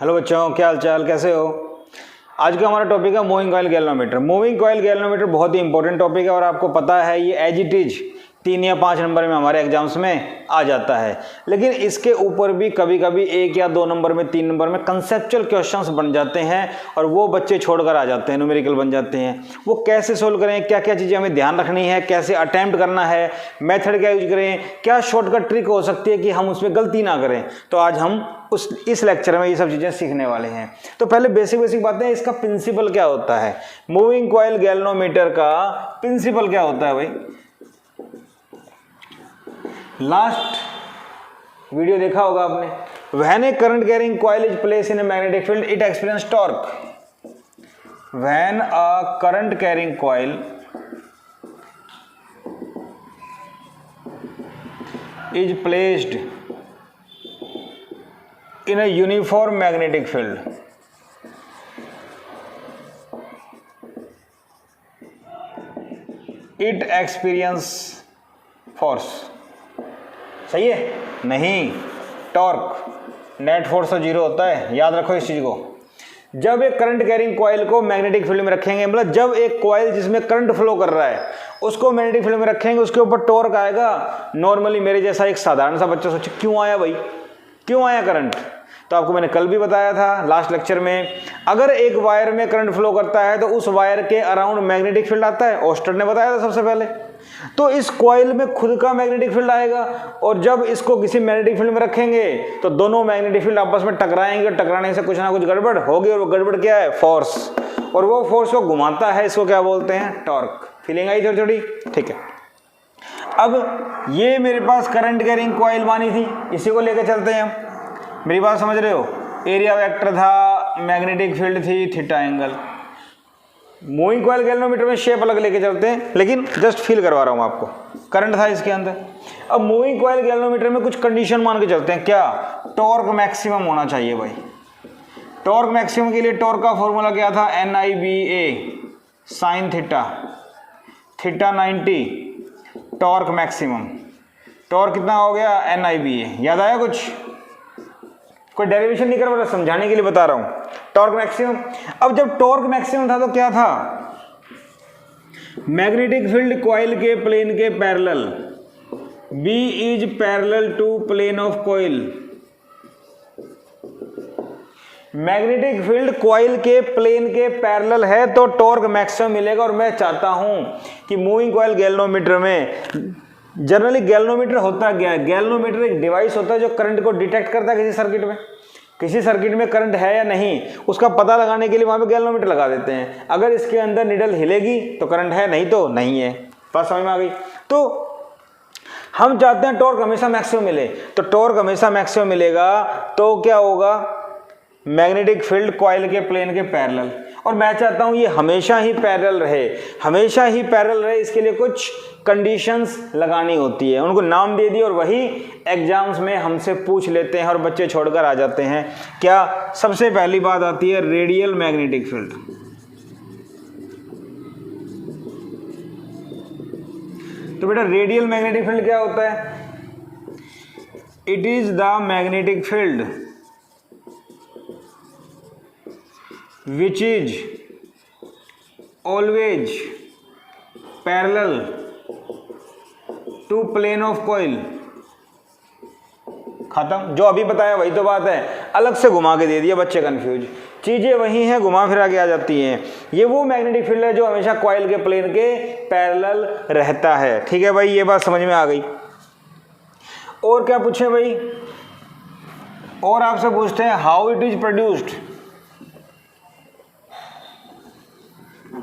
Hello बच्चों, क्या हाल चाल, कैसे हो। आज का हमारा टॉपिक है moving coil galvanometer. Moving coil galvanometer बहुत ही इंपॉर्टेंट टॉपिक है और आपको पता है ये एज इट इज 3 या 5 नंबर में हमारे एग्जाम्स में आ जाता है। लेकिन इसके ऊपर भी कभी कभी 1 या 2 नंबर में, 3 नंबर में कंसेप्चुअल क्वेश्चंस बन जाते हैं और वो बच्चे छोड़कर आ जाते हैं, न्यूमेरिकल बन जाते हैं। वो कैसे सोल्व करें, क्या क्या चीज़ें हमें ध्यान रखनी है, कैसे अटेम्प्ट करना है, मेथड क्या यूज करें, क्या शॉर्टकट ट्रिक हो सकती है कि हम उसमें गलती ना करें। तो आज हम इस लेक्चर में ये सब चीज़ें सीखने वाले हैं। तो पहले बेसिक बातें, इसका प्रिंसिपल क्या होता है। मूविंग कॉइल गैल्वेनोमीटर का प्रिंसिपल क्या होता है भाई। लास्ट वीडियो देखा होगा आपने। When A current carrying coil is place in a magnetic field it experience torque. When a current carrying coil is placed in a uniform magnetic field, it experience force। सही है? नहीं, torque. Net force तो 0 होता है, याद रखो इस चीज को। जब एक करंट कैरिंग कॉइल को मैग्नेटिक फील्ड में रखेंगे, मतलब जब एक कॉइल जिसमें करंट फ्लो कर रहा है उसको मैग्नेटिक फील्ड में रखेंगे, उसके ऊपर टॉर्क आएगा। नॉर्मली मेरे जैसा एक साधारण सा बच्चा सोचे क्यों आया भाई, क्यों आया करंट। तो आपको मैंने कल भी बताया था लास्ट लेक्चर में, अगर एक वायर में करंट फ्लो करता है तो उस वायर के अराउंड मैग्नेटिक फील्ड आता है। ओस्टर ने बताया था सबसे पहले। तो इस कॉइल में खुद का मैग्नेटिक फील्ड आएगा और जब इसको किसी मैग्नेटिक फील्ड में रखेंगे तो दोनों मैग्नेटिक फील्ड आपस में टकराएंगे और टकराने से कुछ ना कुछ गड़बड़ होगी। और वो गड़बड़ क्या है? फोर्स। और वो फोर्स को घुमाता है, इसको क्या बोलते हैं? टॉर्क। फीलिंग आई थोड़ी थोड़ी? ठीक है। अब ये मेरे पास करंट कैरिंग कॉइल बानी थी, इसी को लेकर चलते हैं हम। मेरी बात समझ रहे हो? एरिया वेक्टर था, मैग्नेटिक फील्ड थी, theta angle. Moving coil galvanometer में शेप अलग लेके चलते हैं, लेकिन जस्ट फील करवा रहा हूं आपको। करंट था इसके अंदर। अब मूविंग कॉइल गैल्वेनोमीटर में कुछ कंडीशन मान के चलते हैं। क्या? टॉर्क मैक्सिमम होना चाहिए भाई। टॉर्क मैक्सिमम के लिए टॉर्क का फॉर्मूला क्या था? NIBA sine theta, theta 90, torque maximum. Torque कितना हो गया? NIBA। याद आया कुछ? कोई डेरिवेशन नहीं कर रहा, समझाने के लिए बता रहा हूं। Torque maximum. अब जब टॉर्क मैक्सिमम था तो क्या था? मैग्नेटिक फील्ड कॉइल के प्लेन के parallel, B is parallel to plane of coil. Magnetic field coil के प्लेन के पैरेलल है तो टॉर्क मैक्सिमम मिलेगा। और मैं चाहता हूं कि मूविंग कॉइल गैल्वेनोमीटर में, जनरली गैल्वेनोमीटर होता क्या है? गैल्वेनोमीटर एक डिवाइस होता है जो करंट को डिटेक्ट करता है किसी सर्किट में। किसी सर्किट में करंट है या नहीं उसका पता लगाने के लिए वहां पे गैल्वेनोमीटर लगा देते हैं। अगर इसके अंदर निडल हिलेगी तो करंट है, नहीं तो नहीं है। बात समझ में आ गई? तो हम चाहते हैं टॉर्क हमेशा मैक्सिमम मिले। तो टॉर्क हमेशा मैक्सिमम मिलेगा तो क्या होगा? मैग्नेटिक फील्ड कॉइल के प्लेन के पैरेलल। और मैं चाहता हूं ये हमेशा ही पैरेलल रहे, हमेशा ही पैरेलल रहे। इसके लिए कुछ कंडीशंस लगानी होती है, उनको नाम दे दिए और वही एग्जाम्स में हमसे पूछ लेते हैं और बच्चे छोड़कर आ जाते हैं। क्या? सबसे पहली बात आती है रेडियल मैग्नेटिक फील्ड। तो बेटा रेडियल मैग्नेटिक फील्ड क्या होता है? It is the magnetic field which is always parallel to plane of coil। खत्म। जो अभी बताया वही तो बात है, अलग से घुमा के दे दिया, बच्चे कंफ्यूज। चीजें वही हैं, घुमा फिरा के आ जाती हैं। ये वो मैग्नेटिक फील्ड है जो हमेशा कॉइल के प्लेन के पैरेलल रहता है। ठीक है भाई, ये बात समझ में आ गई। और क्या पूछे भाई? और आपसे पूछते हैं हाउ इट इज प्रोड्यूस्ड।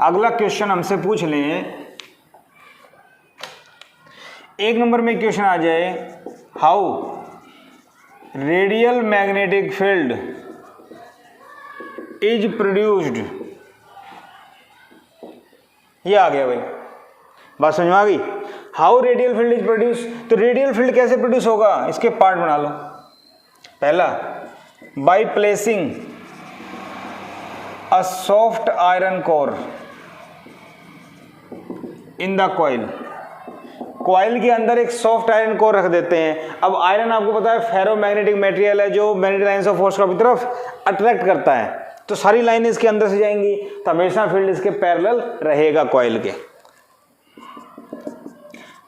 अगला क्वेश्चन हमसे पूछ लें, 1 नंबर में क्वेश्चन आ जाए, how radial magnetic field is produced. ये आ गया भाई, बात समझ में आ गई। How radial field is produce. तो रेडियल फील्ड कैसे प्रोड्यूस होगा, इसके पार्ट बना लो। पहला, by placing a soft iron core in the coil. Coil के अंदर एक सॉफ्ट आयरन कोर रख देते हैं। अब आयरन आपको पता है फेरोमैग्नेटिक मटेरियल है जो मैग्नेटिक लाइंस ऑफ फोर्स को अपनी तरफ अट्रैक्ट करता है, तो सारी लाइन इसके अंदर से जाएंगी, तो हमेशा फील्ड इसके पैरेलल रहेगा कॉइल के।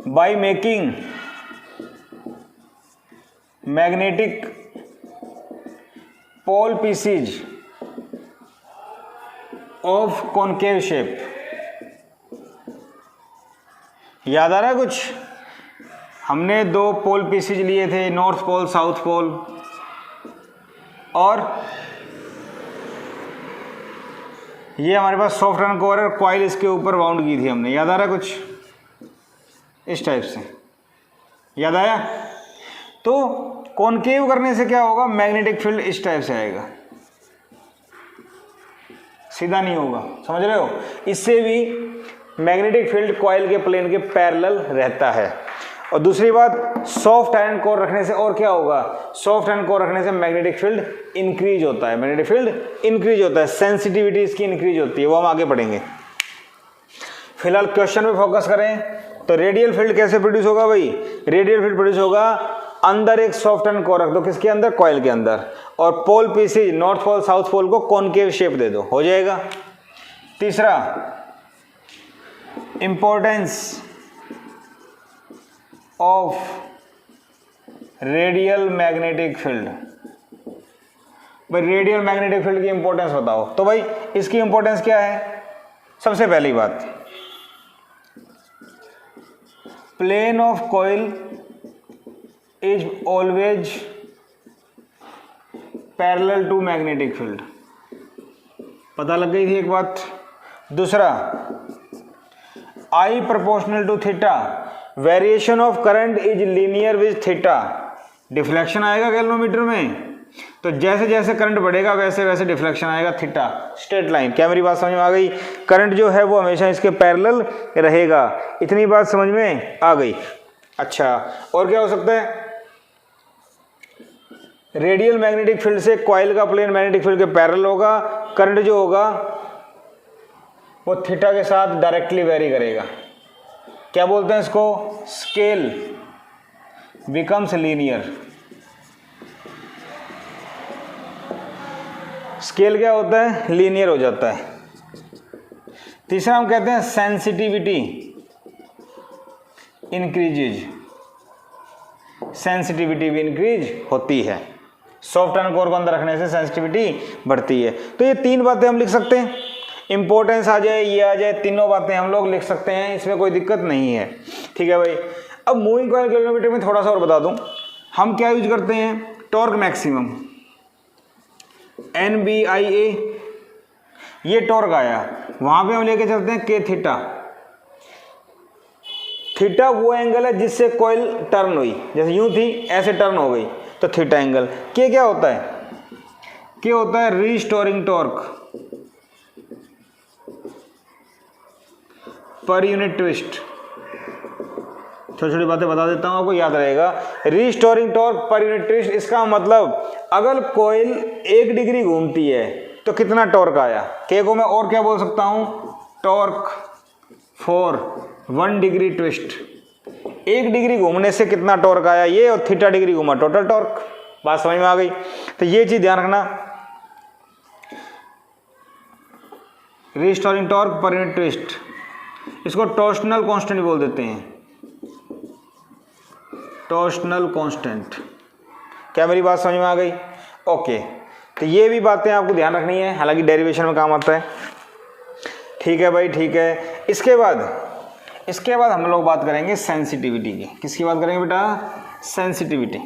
By making magnetic pole pieces of concave shape, याद आ रहा है कुछ? हमने दो पोल पीसीज लिए थे, नॉर्थ पोल साउथ पोल, और ये हमारे पास सॉफ्ट आयरन कोर है, कॉइल इसके ऊपर बाउंड की थी हमने, याद आ रहा है कुछ? इस टाइप से, याद आया? तो कॉनकेव करने से क्या होगा, मैग्नेटिक फील्ड इस टाइप से आएगा, सीधा नहीं होगा, समझ रहे हो? इससे भी मैग्नेटिक फील्ड कॉइल के प्लेन के पैरेलल रहता है। और दूसरी बात, सॉफ्ट आयरन कोर रखने से और क्या होगा, सॉफ्ट आयरन कोर रखने से मैग्नेटिक फील्ड इंक्रीज होता है, मैग्नेटिक फील्ड इंक्रीज होता है, सेंसिटिविटी इसकी इंक्रीज होती है, वो हम आगे पढ़ेंगे। फिलहाल क्वेश्चन पे फोकस करें, तो रेडियल फील्ड कैसे प्रोड्यूस होगा भाई? रेडियल फील्ड प्रोड्यूस होगा, अंदर एक सॉफ्ट आयरन कोर रख दो, किसके अंदर? कॉइल के अंदर, और pole pieces north pole south pole को कॉनकेव शेप दे दो, हो जाएगा। तीसरा, importance of radial magnetic field. भाई रेडियल मैग्नेटिक फील्ड की इंपॉर्टेंस बताओ। तो भाई इसकी इंपॉर्टेंस क्या है? सबसे पहली बात, plane of coil is always parallel to magnetic field, पता लग गई थी एक बात। दूसरा, I proportional to theta, variation of current is linear with theta. Deflection आएगा गैल्वेनोमीटर में, तो जैसे जैसे करंट बढ़ेगा वैसे वैसे डिफ्लेक्शन आएगा, थीटा स्ट्रेट लाइन। क्या मेरी बात समझ में आ गई? करंट जो है वो हमेशा इसके पैरेलल रहेगा, इतनी बात समझ में आ गई। अच्छा, और क्या हो सकता है? रेडियल मैग्नेटिक फील्ड से कॉइल का प्लेन मैग्नेटिक फील्ड के पैरेलल होगा, करंट जो होगा वो थीटा के साथ डायरेक्टली वेरी करेगा। क्या बोलते हैं इसको? Scale becomes linear. स्केल क्या होता है? लीनियर हो जाता है। तीसरा हम कहते हैं सेंसिटिविटी इंक्रीजेज, सेंसिटिविटी भी इंक्रीज होती है, सॉफ्ट आयरन कोर को अंदर रखने से सेंसिटिविटी बढ़ती है। तो ये तीन बातें हम लिख सकते हैं, इंपॉर्टेंस आ जाए, ये आ जाए, तीनों बातें हम लोग लिख सकते हैं, इसमें कोई दिक्कत नहीं है। ठीक है भाई। अब मूविंग कॉइल गैल्वेनोमीटर में थोड़ा सा और बता दूं, हम क्या यूज करते हैं? टॉर्क मैक्सिमम, NBA, ये टॉर्क आया, वहां पे हम लेके चलते हैं के थीटा। थीटा वो एंगल है जिससे कॉइल टर्न हुई, जैसे यूं थी ऐसे टर्न हो गई, तो थीटा एंगल। के क्या होता है? के होता है restoring torque per unit twist. छोटी छोटी बातें बता देता हूं, आपको याद रहेगा। Restoring torque per unit twist, इसका मतलब अगर कॉइल 1 डिग्री घूमती है तो कितना टॉर्क आया? के को मैं और क्या बोल सकता हूं? Torque for 1 degree twist. 1 degree घूमने से कितना टॉर्क आया ये, और थीटा डिग्री घूमा, टोटल टॉर्क। बात समझ में आ गई? तो ये चीज ध्यान रखना, restoring torque per unit twist, इसको टॉर्शनल कांस्टेंट बोल देते हैं, टॉर्शनल कांस्टेंट। क्या मेरी बात समझ में आ गई? ओके, तो ये भी बातें आपको ध्यान रखनी है, हालांकि डेरिवेशन में काम आता है। ठीक है भाई, ठीक है। इसके बाद हम लोग बात करेंगे सेंसिटिविटी की। किसकी बात करेंगे बेटा? Sensitivity.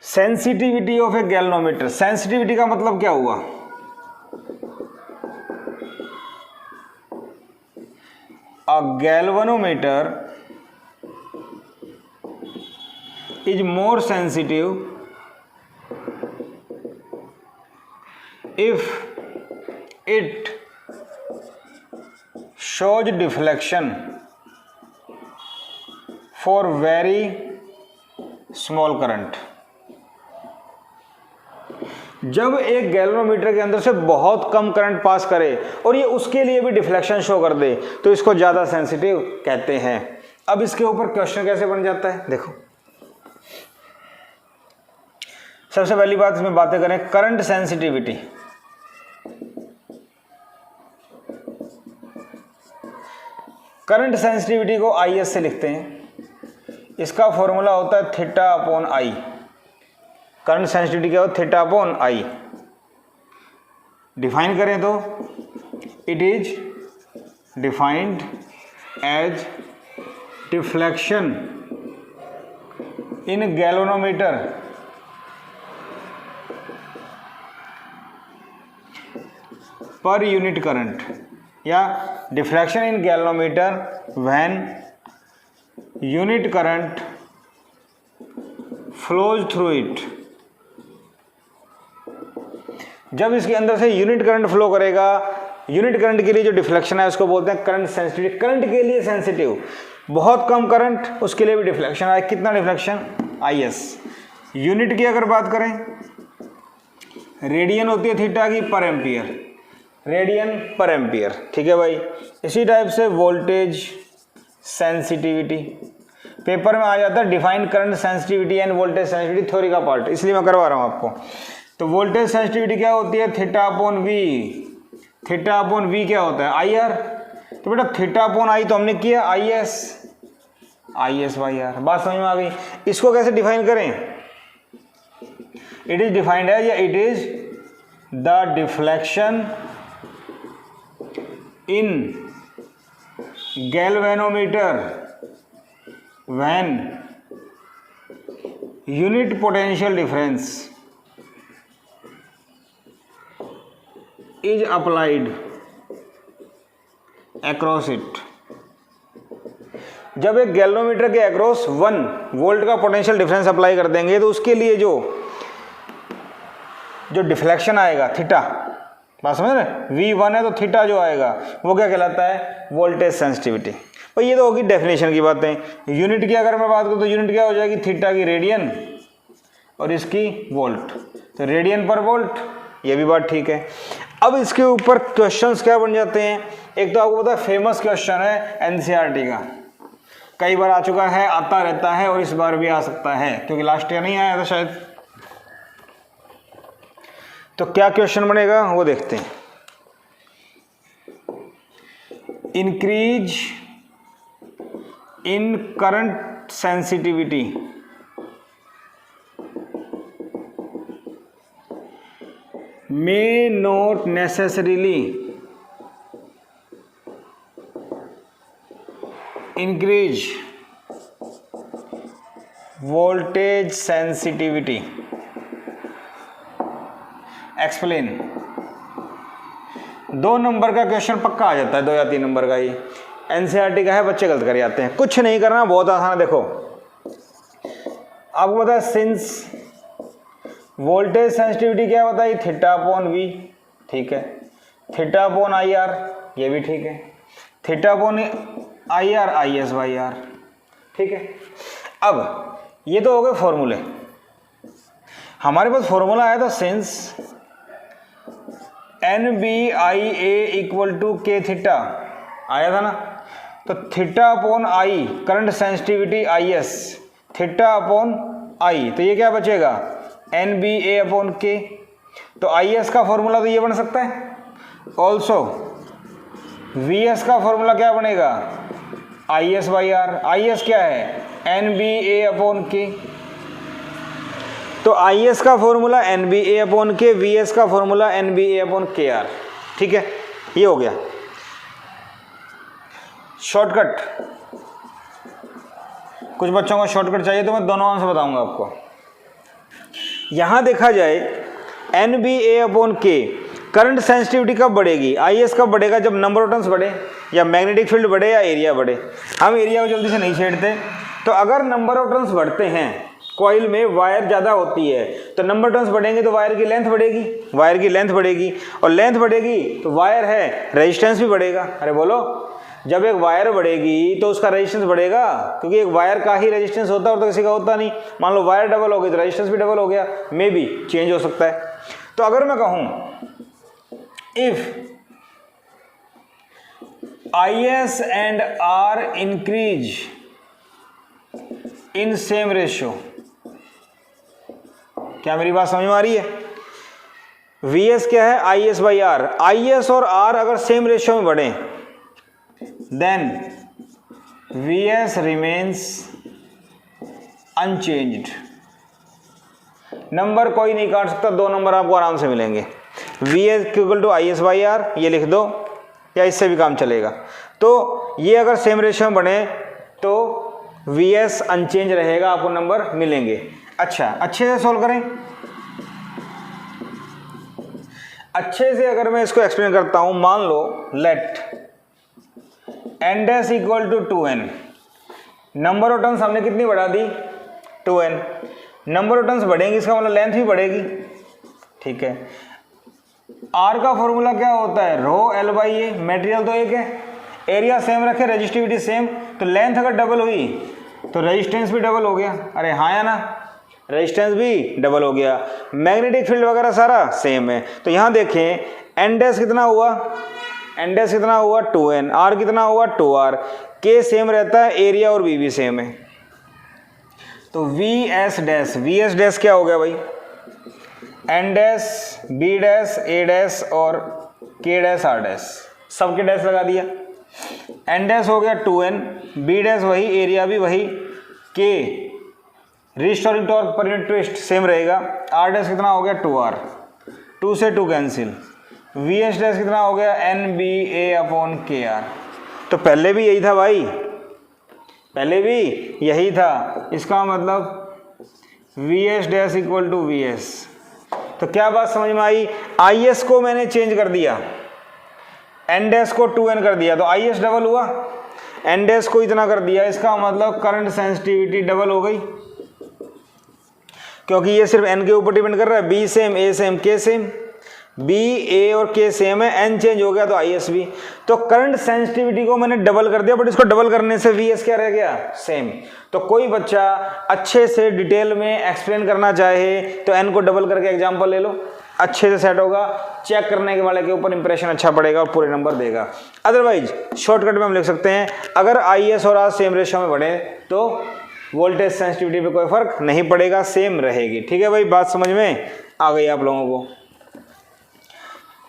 Sensitivity of A galvanometer. Sensitivity का मतलब क्या हुआ? A galvanometer is more sensitive if it shows deflection for very small current। जब एक गैल्वेनोमीटर के अंदर से बहुत कम करंट पास करे और ये उसके लिए भी डिफ्लेक्शन शो कर दे तो इसको ज़्यादा सेंसिटिव कहते हैं। अब इसके ऊपर क्वेश्चन कैसे बन जाता है, देखो सबसे पहली बात इसमें बातें करें करंट सेंसिटिविटी। करंट सेंसिटिविटी को IS से लिखते हैं, इसका फॉर्मूला होता है theta upon I. Current sensitivity क्या होता है, थीटा अपॉन आई। डिफाइन करें तो it is defined as deflection in galvanometer पर यूनिट करंट, या diffraction in galvanometer when unit current flows through it. जब इसके अंदर से यूनिट करंट फ्लो करेगा, यूनिट करंट के लिए जो डिफ्लेक्शन है उसको बोलते हैं करंट सेंसिटिविटी। करंट के लिए सेंसिटिव, बहुत कम करंट उसके लिए भी डिफ्लेक्शन आए। कितना डिफ्लेक्शन, IS। यूनिट की अगर बात करें, रेडियन होती है थीटा की पर एम्पियर, रेडियन पर एम्पियर, ठीक है भाई। इसी टाइप से वोल्टेज सेंसिटिविटी पेपर में आ जाता है, define current sensitivity end voltage sensitivity, theory का पार्ट, इसलिए मैं करवा रहा हूँ आपको। तो वोल्टेज सेंसिटिविटी क्या होती है, theta upon V. Theta upon V क्या होता है, IR। तो बेटा थीटा अपॉन आई तो हमने किया IS बाई आर। बात समझ में आ गई। इसको कैसे डिफाइन करें, इट इज डिफाइंड एज, या it is the deflection in galvanometer when unit potential difference is applied across it। जब एक गैल्वेनोमीटर के अक्रॉस 1 वोल्ट का पोटेंशियल डिफरेंस अप्लाई कर देंगे तो उसके लिए जो डिफ्लेक्शन आएगा थीटा, बात समझ रहे, V1 है तो थीटा जो आएगा वो क्या कहलाता है, वोल्टेज सेंसिटिविटी। भाई ये तो होगी डेफिनेशन की बातें। यूनिट की अगर मैं बात करूँ तो यूनिट क्या हो जाएगी, थीटा की रेडियन और इसकी वोल्ट, तो रेडियन पर वोल्ट, ये भी बात ठीक है। अब इसके ऊपर क्वेश्चंस क्या बन जाते हैं, एक तो आपको पता है फेमस क्वेश्चन है NCERT का, कई बार आ चुका है, आता रहता है और इस बार भी आ सकता है क्योंकि लास्ट ईयर नहीं आया था शायद। तो क्या क्वेश्चन बनेगा वो देखते हैं। Increase in current sensitivity may not necessarily increase voltage sensitivity। Explain. 2 number का क्वेश्चन पक्का आ जाता है, 2 या 3 नंबर का। ये NCERT का है, बच्चे गलत कर जाते हैं। कुछ नहीं करना, बहुत आसान है। देखो आपको पता है सिंस वोल्टेज सेंसिटिविटी क्या बताई, थीटा अपॉन वी, ठीक है। थीटा अपॉन IR, ये भी ठीक है। Theta upon IR IS by R, ठीक है। अब ये तो हो गए फॉर्मूले। हमारे पास फॉर्मूला आया था since NBIA equal to K theta, आया था ना। तो theta upon I current sensitivity IS, theta upon I, तो ये क्या बचेगा NBA अपॉन K। तो IS का फॉर्मूला तो ये बन सकता है। ऑल्सो VS का फॉर्मूला क्या बनेगा, IS बाई आर। IS क्या है, NBA अपॉन K। तो IS का formula NBA upon K, VS का फॉर्मूला NBA अपॉन KR, ठीक है। ये हो गया शॉर्टकट। कुछ बच्चों को शॉर्टकट चाहिए तो मैं दोनों आंसर बताऊंगा आपको। यहां देखा जाए NBA upon K, current sensitivity कब बढ़ेगी, IS कब बढ़ेगा, जब नंबर ऑफ टर्न्स बढ़े, या मैग्नेटिक फील्ड बढ़े, या एरिया बढ़े। हम एरिया को जल्दी से नहीं छेड़ते। तो अगर नंबर ऑफ टर्न्स बढ़ते हैं, कॉइल में वायर ज़्यादा होती है तो नंबर टर्न्स बढ़ेंगे तो वायर की लेंथ बढ़ेगी, वायर की लेंथ बढ़ेगी, और लेंथ बढ़ेगी तो वायर है रेजिस्टेंस भी बढ़ेगा। अरे बोलो, जब एक वायर बढ़ेगी तो उसका रेजिस्टेंस बढ़ेगा, क्योंकि एक वायर का ही रेजिस्टेंस होता है और तो किसी का होता नहीं। मान लो वायर डबल हो गई तो रेजिस्टेंस भी डबल हो गया, मे बी चेंज हो सकता है। तो अगर मैं कहूं if IS and R increase in same ratio, क्या मेरी बात समझ में आ रही है? VS क्या है? IS by R। IS और R अगर सेम रेशियो में बढ़े then VS remains unchanged. Number कोई नहीं काट सकता, 2 नंबर आपको आराम से मिलेंगे। VS equal to IS by R, ये लिख दो, या इससे भी काम चलेगा। तो ये अगर सेम रेशियो में बने तो VS अनचेंज रहेगा, आपको नंबर मिलेंगे। अच्छा, अच्छे से सोल्व करें। अच्छे से अगर मैं इसको एक्सप्लेन करता हूं, मान लो let n dash equal to 2n, number of turns हमने कितनी बढ़ा दी? 2n। नंबर ऑफ टर्न्स बढ़ेंगी, इसका मतलब लेंथ भी बढ़ेगी, ठीक है। R का फॉर्मूला क्या होता है? रो L बाई ए, मेटेरियल तो एक है, एरिया सेम रखे, रेजिस्टिविटी सेम, तो लेंथ अगर डबल हुई तो रेजिस्टेंस भी डबल हो गया। अरे हाँ या ना? रेजिस्टेंस भी डबल हो गया। मैग्नेटिक फील्ड वगैरह सारा सेम है। तो यहाँ देखें n डैश कितना हुआ? n डैश कितना हुआ? 2n। R कितना हुआ? 2R। K सेम रहता है, एरिया और B भी सेम है। तो VS डैश क्या हो गया भाई? n dash, B dash, A dash और K डैश, R डैश, सबके डैश लगा दिया। n डैश हो गया 2n, B डैश वही, एरिया भी वही, K restoring torque per unit twist same रहेगा। R डैश कितना हो गया? 2R, 2 से 2 कैंसिल। VS डैश कितना हो गया? NBA upon KR। तो पहले भी यही था भाई, पहले भी यही था। इसका मतलब VS dash equal to VS। तो क्या बात समझ में आई? IS को मैंने चेंज कर दिया, n डैश को 2n कर दिया, तो IS डबल हुआ, n डैश को इतना कर दिया, इसका मतलब करंट सेंसिटिविटी डबल हो गई, क्योंकि ये सिर्फ n के ऊपर डिपेंड कर रहा है। B same, A same, K same, B, A और K सेम है, n चेंज हो गया तो IS भी। तो करंट सेंसिटिविटी को मैंने डबल कर दिया, बट इसको डबल करने से VS क्या रह गया? सेम। तो कोई बच्चा अच्छे से डिटेल में एक्सप्लेन करना चाहे तो n को डबल करके एग्जांपल ले लो, अच्छे से सेट होगा, चेक करने के वाले के ऊपर इंप्रेशन अच्छा पड़ेगा और पूरे नंबर देगा। अदरवाइज शॉर्टकट में हम लिख सकते हैं, अगर IS और R सेम रेशियो में बढ़े तो वोल्टेज सेंसिटिविटी पे कोई फर्क नहीं पड़ेगा, सेम रहेगी। ठीक है भाई, बात समझ में आ गई आप लोगों को?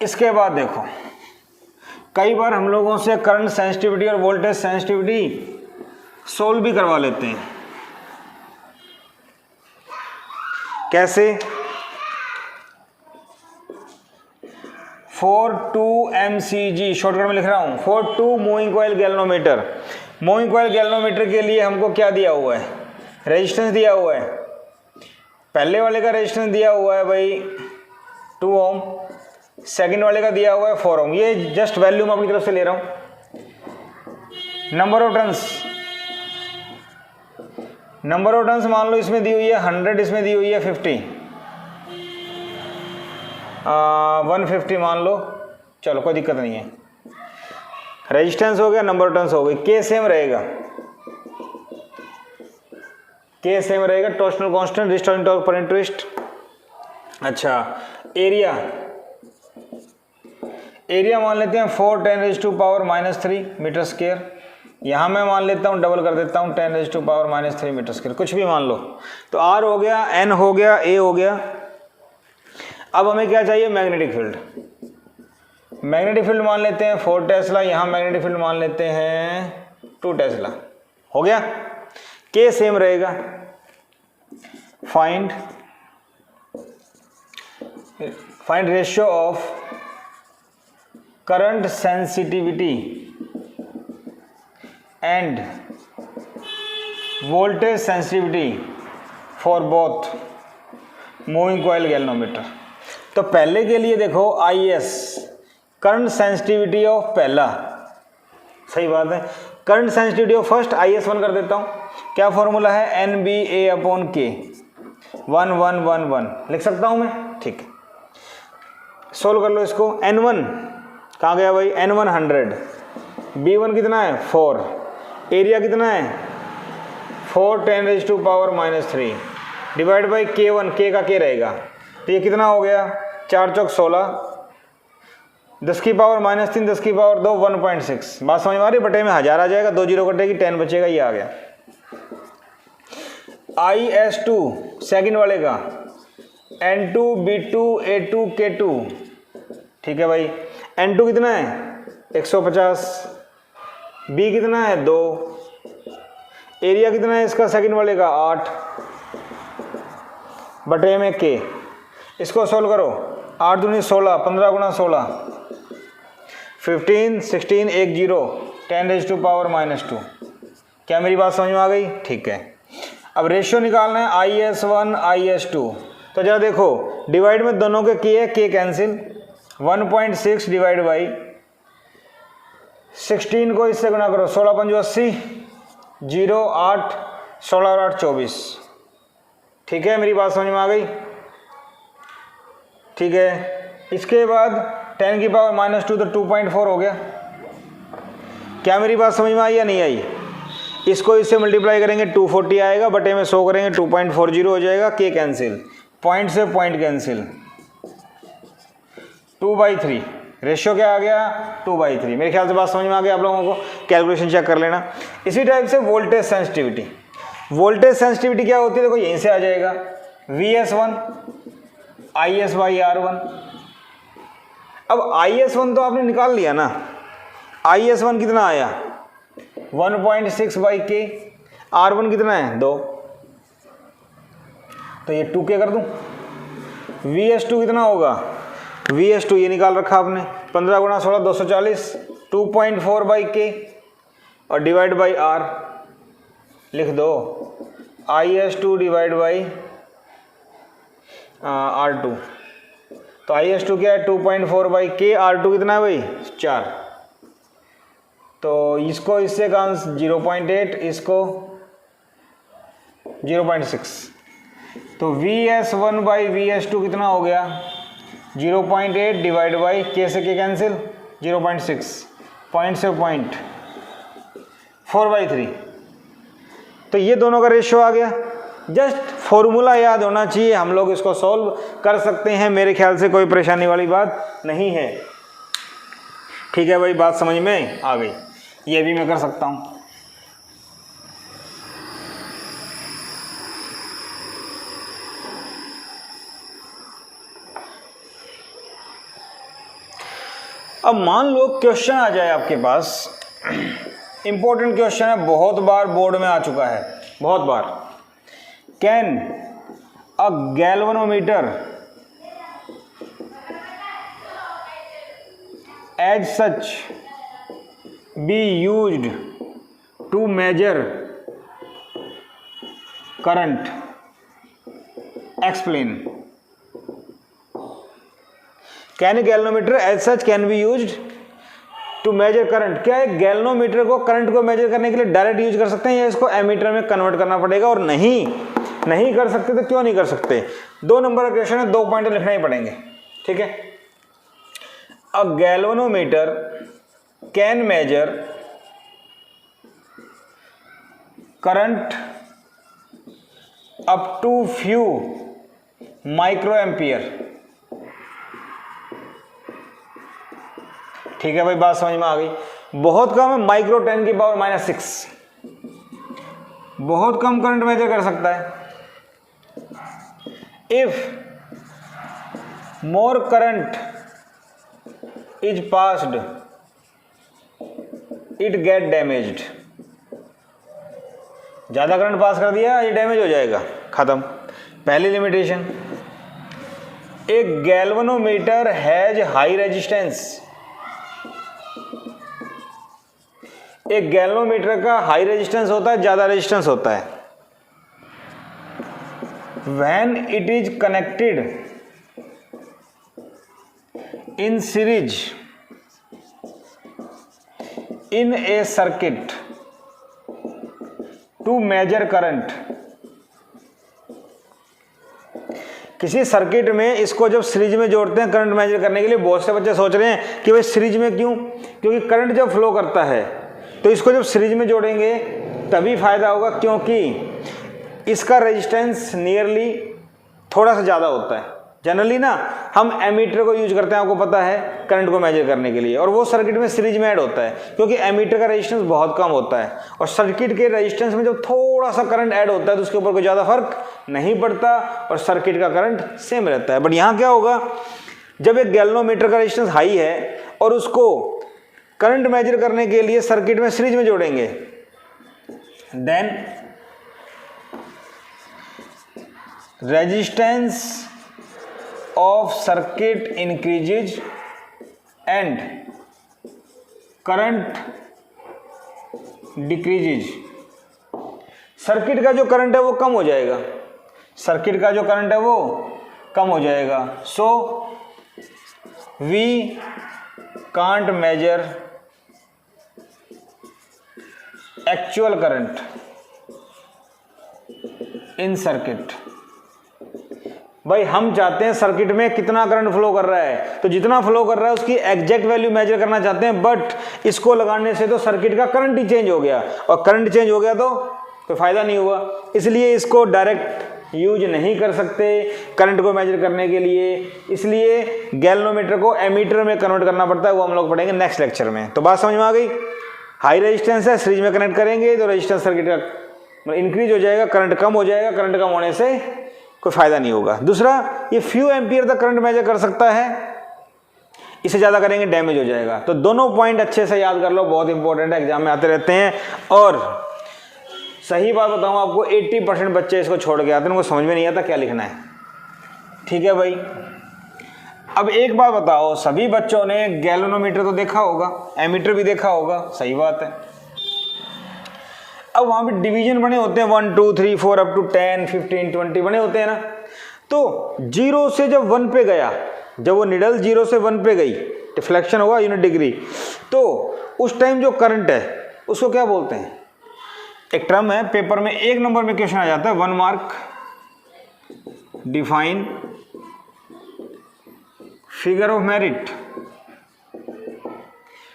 इसके बाद देखो, कई बार हम लोगों से करंट सेंसिटिविटी और वोल्टेज सेंसिटिविटी सोल्व भी करवा लेते हैं। कैसे? 42 MCG शॉर्टकट में लिख रहा हूं, 42 moving coil galvanometer. Moving coil galvanometer के लिए हमको क्या दिया हुआ है? रेजिस्टेंस दिया हुआ है। पहले वाले का रेजिस्टेंस दिया हुआ है भाई 2 ओम, सेकंड वाले का दिया हुआ है 4 ओम। ये जस्ट वैल्यू मैं अपनी तरफ से ले रहा हूं। नंबर ऑफ टर्न्स मान लो इसमें दी हुई है 100, इसमें दी हुई है 50, 150 मान लो, चलो कोई दिक्कत नहीं है। रेजिस्टेंस हो गया, नंबर ऑफ टर्न्स हो गई। K सेम रहेगा, K सेम रहेगा, torsional constant, restoring torque per unit twist. अच्छा, एरिया मान लेते हैं 4 10⁻³ मीटर स्क्वायर। यहाँ मैं मान लेता हूँ, डबल कर देता हूँ 10⁻³ मीटर स्क्वायर, कुछ भी मान लो। तो R हो गया, N हो गया, A हो गया। अब हमें क्या चाहिए? Magnetic field. मैग्नेटिक फील्ड मान लेते हैं 4 टेस्ला, यहाँ मैग्नेटिक फील्ड मान लेते हैं 2 टेस्ला। हो गया? K सेम रहेगा। Find ratio of current sensitivity end voltage sensitivity for both moving coil galvanometer. तो पहले के लिए देखो IS करंट सेंसिटिविटी ऑफ पहला, सही बात है, current sensitivity of first IS1 कर देता हूं। क्या फॉर्मूला है? NBA अपॉन K, 1 लिख सकता हूं मैं, ठीक है। सोल्व कर लो इसको। N1 कहाँ गया भाई? N1 100, B1 कितना है? 4, एरिया कितना है? 4 10⁻³ डिवाइड बाई K1, K का K रहेगा, तो ये कितना हो गया? 4 चौक 16, 10 की पावर -3, 10 की पावर 2, 1.6। बात समझ में आ रही? बटे में 1000 आ जाएगा, 2 जीरो कटेगी, 10 बचेगा, ये आ गया। IS2 सेकंड वाले का N2 B2 A2 K2, ठीक है भाई। N2 कितना है 150, B कितना है 2, एरिया कितना है इसका सेकंड वाले का 8 बटे में K। इसको सोल्व करो, 8 दूनी 16, 15 गुना 16, 15, 16, 1 0, 10⁻²। क्या मेरी बात समझ में आ गई? ठीक है। अब रेशियो निकालना है IS1 IS2, तो जरा देखो डिवाइड में दोनों के K है, K कैंसिल, 1.6 डिवाइड बाई 16 को इससे गुना करो, 16 पंजो 80, 0 8, 16 और 8 24। ठीक है, मेरी बात समझ में आ गई? ठीक है। इसके बाद 10 की पावर -2 तो 2.4 हो गया। क्या मेरी बात समझ में आई या नहीं आई? इसको इससे मल्टीप्लाई करेंगे 240 आएगा, बटे में 100 करेंगे 2.40 हो जाएगा, K कैंसिल, पॉइंट से पॉइंट कैंसिल, 2/3। रेशियो क्या आ गया 2/3। मेरे ख्याल से बात समझ में आ गई आप लोगों को। कैलकुलेशन चेक कर लेना। इसी टाइप से वोल्टेज सेंसिटिविटी, वोल्टेज सेंसिटिविटी क्या होती है देखो, यहीं से आ जाएगा VS1 IS/R1। अब IS1 तो आपने निकाल लिया ना, IS1 कितना आया 1.6/K, R1 कितना है 2, तो ये 2K कर दूं। VS2 कितना होगा, VS2 ये निकाल रखा आपने, 15 गुना 16 240, 2.4/K और डिवाइड बाई R लिख दो, IS2 डिवाइड बाई R2। तो IS2 क्या है 2.4/K, R2 कितना है भाई 4। तो इसको इससे कम 0.8, इसको 0.6। तो VS1/VS2 कितना हो गया 0.8 डिवाइड बाई K से K कैंसिल 0.6, पॉइंट से पॉइंट 4/3। तो ये दोनों का रेशियो आ गया। जस्ट फॉर्मूला याद होना चाहिए, हम लोग इसको सॉल्व कर सकते हैं, मेरे ख्याल से कोई परेशानी वाली बात नहीं है। ठीक है भाई, बात समझ में आ गई। ये भी मैं कर सकता हूं। अब मान लो क्वेश्चन आ जाए आपके पास, इंपॉर्टेंट क्वेश्चन है, बहुत बार बोर्ड में आ चुका है, बहुत बार। Can a galvanometer as such be used to measure current? Explain. Can galvanometer as such can be used to measure current? क्या है, गैल्वेनोमीटर को करंट को मेजर करने के लिए डायरेक्ट यूज कर सकते हैं या इसको एमीटर में कन्वर्ट करना पड़ेगा? और नहीं कर सकते तो क्यों नहीं कर सकते? 2 नंबर का क्वेश्चन है, 2 पॉइंट लिखना ही पड़ेंगे। ठीक है। Uh galvanometer can measure current up to few micro ampere. ठीक है भाई, बात समझ में आ गई। बहुत कम है, माइक्रो 10 की पावर -6, बहुत कम करंट मेजर कर सकता है। If more current is passed it get damaged. ज्यादा करंट पास कर दिया, ये डैमेज हो जाएगा, खत्म। पहली लिमिटेशन, एक गैल्वेनोमीटर हैज हाई रेजिस्टेंस। एक गैल्वेनोमीटर का हाई रेजिस्टेंस होता है, ज्यादा रेजिस्टेंस होता है। When it is connected in series in a circuit to measure current. किसी सर्किट में इसको जब सीरीज में जोड़ते हैं करंट मेजर करने के लिए, बहुत से बच्चे सोच रहे हैं कि भाई सीरीज में क्यों? क्योंकि करंट जब फ्लो करता है तो इसको जब सीरीज में जोड़ेंगे तभी फायदा होगा, क्योंकि इसका रेजिस्टेंस नियरली थोड़ा सा ज़्यादा होता है। जनरली ना हम एमीटर को यूज करते हैं, आपको पता है, करंट को मेजर करने के लिए, और वो सर्किट में सीरीज में ऐड होता है क्योंकि एमीटर का रेजिस्टेंस बहुत कम होता है और सर्किट के रेजिस्टेंस में जब थोड़ा सा करंट ऐड होता है तो उसके ऊपर कोई ज़्यादा फर्क नहीं पड़ता और सर्किट का करंट सेम रहता है। बट यहाँ क्या होगा, जब एक गैल्वेनोमीटर का रेजिस्टेंस हाई है और उसको करंट मेजर करने के लिए सर्किट में सीरीज में जोड़ेंगे, then resistance of circuit increases and current decreases। Circuit का जो करंट है वो कम हो जाएगा, सर्किट का जो करंट है वो कम हो जाएगा। So we can't measure actual current in circuit. भाई हम चाहते हैं सर्किट में कितना करंट फ्लो कर रहा है, तो जितना फ्लो कर रहा है उसकी एग्जैक्ट वैल्यू मेजर करना चाहते हैं, बट इसको लगाने से तो सर्किट का करंट ही चेंज हो गया और करंट चेंज हो गया तो कोई फायदा नहीं हुआ, इसलिए इसको डायरेक्ट यूज नहीं कर सकते करंट को मेजर करने के लिए। इसलिए गैल्वेनोमीटर को एमीटर में कन्वर्ट करना पड़ता है, वो हम लोग पढ़ेंगे नेक्स्ट लेक्चर में। तो बात समझ में आ गई। हाई रेजिस्टेंस है, सीरीज में कनेक्ट करेंगे तो रेजिस्टेंस सर्किट का इंक्रीज हो जाएगा, करंट कम हो जाएगा, करंट कम होने से कोई फायदा नहीं होगा। दूसरा, ये फ्यू एम्पियर तक करंट मेजर कर सकता है, इससे ज़्यादा करेंगे डैमेज हो जाएगा। तो दोनों पॉइंट अच्छे से याद कर लो, बहुत इंपॉर्टेंट है, एग्जाम में आते रहते हैं। और सही बात बताऊं आपको, 80% बच्चे इसको छोड़ के आते हैं, उनको समझ में नहीं आता क्या लिखना है। ठीक है भाई। अब एक बात बताओ, सभी बच्चों ने गैल्वेनोमीटर तो देखा होगा, एमीटर भी देखा होगा, सही बात है। अब वहां पे डिवीजन बने होते हैं 1 2 3 4 अप टू 10 15 20 बने होते हैं ना। तो 0 से जब 1 पे गया, जब वो निडल 0 से 1 पे गई, डिफ्लेक्शन होगा यूनिट डिग्री, तो उस टाइम जो करंट है उसको क्या बोलते हैं? एक टर्म है, पेपर में 1 नंबर में क्वेश्चन आ जाता है, 1 mark, define figure of merit.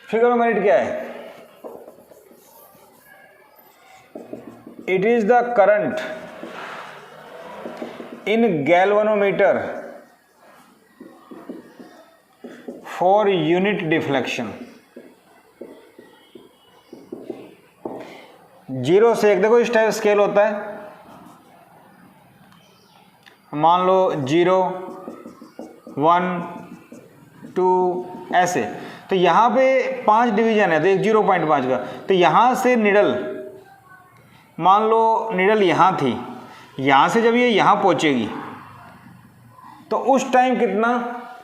Figure of merit क्या है? It is the current in galvanometer for unit deflection। 0 से 1, देखो इस टाइप स्केल होता है, मान लो 0 1 2 ऐसे, तो यहाँ पे 5 डिवीजन है, तो एक 0.5 का, तो यहाँ से निडल, मान लो निडल यहाँ थी, यहाँ से जब ये यहाँ पहुँचेगी तो उस टाइम कितना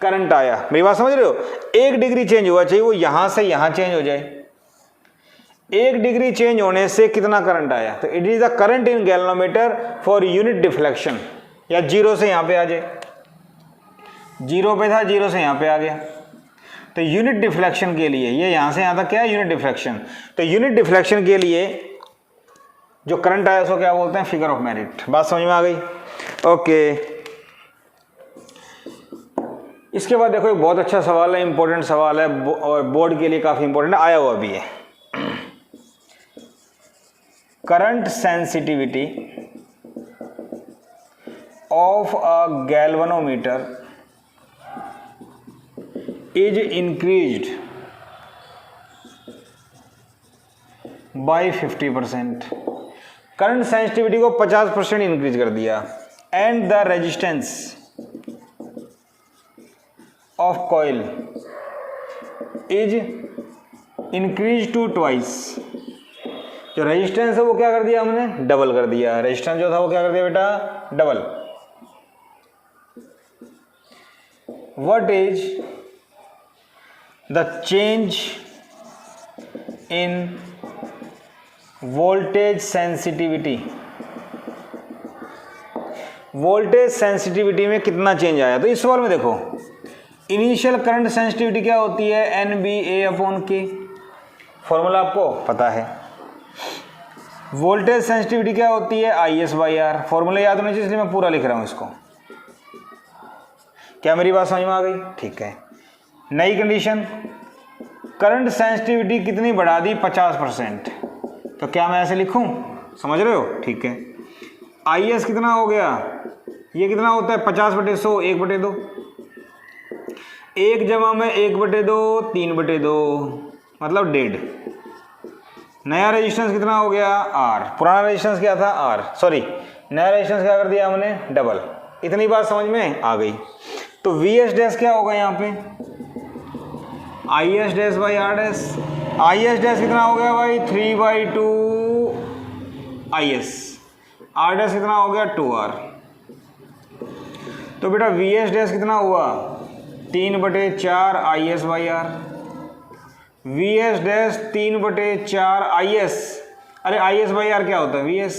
करंट आया, मेरी बात समझ रहे हो? 1 डिग्री चेंज हुआ चाहिए, वो यहाँ से यहाँ चेंज हो जाए, 1 डिग्री चेंज होने से कितना करंट आया। तो it is the current in galvanometer for unit deflection. या 0 से यहाँ पे आ जाए, 0 पे था, 0 से यहाँ पे आ गया, तो यूनिट डिफ्लेक्शन के लिए, ये यहाँ से यहाँ तक क्या है, यूनिट डिफ्लेक्शन। तो यूनिट डिफ्लेक्शन के लिए जो करंट आया उसको क्या बोलते हैं? Figure of merit. बात समझ में आ गई? ओके। इसके बाद देखो एक बहुत अच्छा सवाल है, इंपॉर्टेंट सवाल है और बोर्ड के लिए काफी इंपॉर्टेंट आया हुआ भी है। Current sensitivity of a galvanometer is increased by 50%। Current sensitivity को 50% इंक्रीज कर दिया। And the resistance of coil is increase to twice. जो रेजिस्टेंस है वो क्या कर दिया हमने? डबल कर दिया। रेजिस्टेंस जो था वो क्या कर दिया बेटा? Double. What is the change in voltage sensitivity? Voltage sensitivity में कितना चेंज आया? तो इस सवाल में देखो, इनिशियल करंट सेंसिटिविटी क्या होती है? NBA/K। फॉर्मूला आपको पता है। वोल्टेज सेंसिटिविटी क्या होती है? IS/R। फॉर्मूला याद होना चाहिए, इसलिए मैं पूरा लिख रहा हूं इसको। क्या मेरी बात समझ में आ गई? ठीक है। नई कंडीशन, करंट सेंसिटिविटी कितनी बढ़ा दी? 50%। तो क्या मैं ऐसे लिखूं? समझ रहे हो? ठीक है। IS कितना हो गया? ये कितना होता है 50/100 1/2, 1 जमा में 1/2 3/2 मतलब 1.5। नया रेजिस्टेंस कितना हो गया R, पुराना रेजिस्टेंस क्या था R, सॉरी नया रेजिस्टेंस क्या कर दिया हमने डबल। इतनी बात समझ में आ गई। तो VS डैश क्या होगा यहाँ पे IS dash by R dash, IS dash कितना हो गया भाई 3/2 IS, R डैश कितना हो गया 2R। तो बेटा VS डैश कितना हुआ 3/4 IS by R, VS dash 3/4 IS, अरे IS बाई R क्या होता है VS।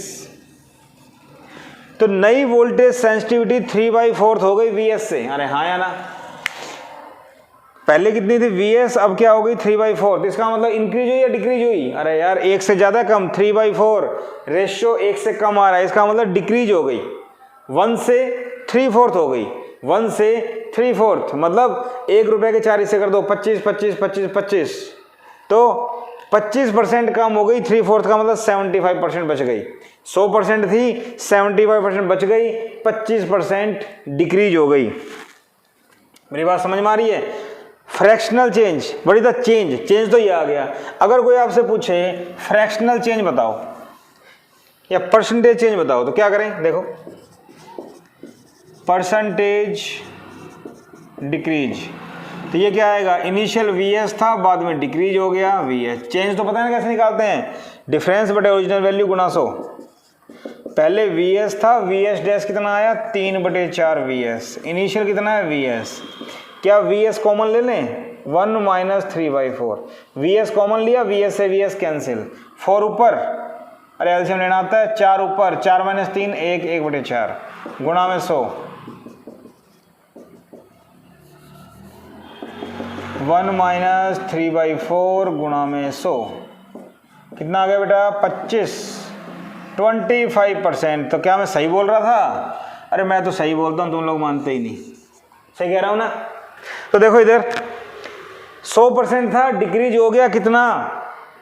तो नई वोल्टेज सेंसिटिविटी 3/4 हो गई VS से, अरे हाँ या ना। पहले कितनी थी VS, अब क्या हो गई 3/4। इसका मतलब इंक्रीज हुई या डिक्रीज हुई, अरे यार 1 से ज़्यादा कम 3/4, रेशियो 1 से कम आ रहा है, इसका मतलब डिक्रीज हो गई, 1 से 3/4 हो गई, 1 से 3/4 मतलब 1 रुपये के 4 हिस्से कर दो 25 25 25 25, तो 25% कम हो गई, 3/4 का मतलब 75% बच गई। 100% थी 75% बच गई, 25% डिक्रीज हो गई। मेरी बात समझ में आ रही है। फ्रैक्शनल चेंज, बड़ी द चेंज तो ये आ गया। अगर कोई आपसे पूछे फ्रैक्शनल चेंज बताओ या परसेंटेज चेंज बताओ तो क्या करें, देखो परसेंटेज डिक्रीज, तो ये क्या आएगा इनिशियल VS था बाद में डिक्रीज हो गया VS। चेंज तो पता है कैसे निकालते हैं, डिफरेंस बटे ओरिजिनल वैल्यू गुना 100। पहले VS था, VS डैश कितना आया 3/4 VS, इनिशियल कितना है VS, क्या VS कॉमन ले लें 1 - 3/4, VS कॉमन लिया, VS से VS कैंसिल, 4 ऊपर, अरे एलसीएम लेना आता है 4 ऊपर, 4 - 3 1 1/4 गुणा में 100, 1 - 3/4 गुणा में 100 कितना आ गया बेटा 25% तो क्या मैं सही बोल रहा था, अरे मैं तो सही बोलता हूँ, तुम लोग मानते ही नहीं, सही कह रहा हूँ ना। तो देखो इधर 100% था, डिक्रीज हो गया कितना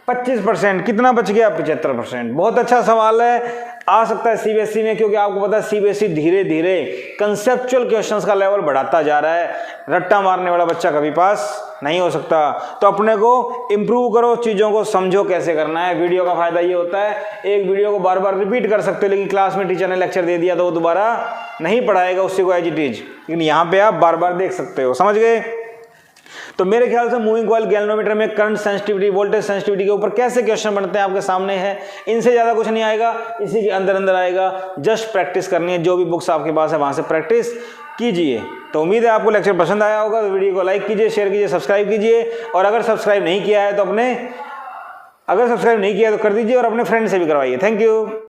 25%, कितना बच गया 75%। बहुत अच्छा सवाल है, आ सकता है CBSE में, क्योंकि आपको पता है CBSE धीरे धीरे कंसेप्चुअल क्वेश्चंस का लेवल बढ़ाता जा रहा है, रट्टा मारने वाला बच्चा कभी पास नहीं हो सकता। तो अपने को इम्प्रूव करो, चीज़ों को समझो कैसे करना है। वीडियो का फायदा ये होता है, एक वीडियो को बार बार रिपीट कर सकते हो, लेकिन क्लास में टीचर ने लेक्चर दे दिया तो वो दोबारा नहीं पढ़ाएगा उसी को एज इट इज, लेकिन यहाँ पे आप बार बार देख सकते हो, समझ गए। तो मेरे ख्याल से मूविंग कॉइल गैल्वेनोमीटर में करंट सेंसिटिविटी वोल्टेज सेंसिटिविटी के ऊपर कैसे क्वेश्चन बनते हैं आपके सामने है, इनसे ज़्यादा कुछ नहीं आएगा, इसी के अंदर अंदर आएगा। जस्ट प्रैक्टिस करनी है, जो भी बुक्स आपके पास है वहाँ से प्रैक्टिस कीजिए। तो उम्मीद है आपको लेक्चर पसंद आया होगा। तो वीडियो को लाइक कीजिए, शेयर कीजिए, सब्सक्राइब कीजिए, और अगर सब्सक्राइब नहीं किया है तो कर दीजिए और अपने फ्रेंड से भी करवाइए। Thank you.